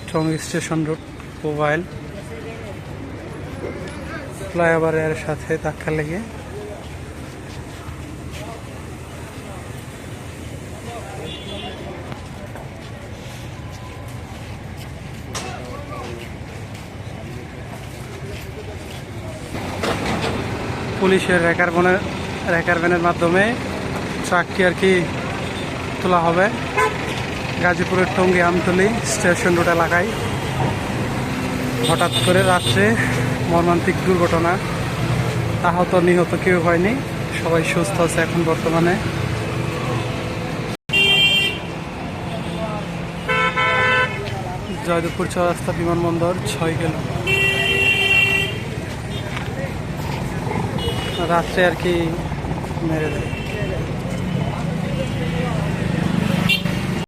Tongi station road mobile ফ্লাইওভারের সাথে ধাক্কা লেগে পুলিশের রেকার ভ্যানের মাধ্যমে ট্রাকটি আর কি তোলা হবে গাজীপুরের টঙ্গী আমতলী স্টেশন রোড এলাকায়। হঠাৎ করে রাত্রে মর্মান্তিক দুর্ঘটনা, আহত নিহত কেউ হয়নি, সবাই সুস্থ আছে এখন বর্তমানে। জয়দেবপুর চৌরাস্তা বিমানবন্দর 6 কিলো রাত্রে আর কি মেরে দেয়।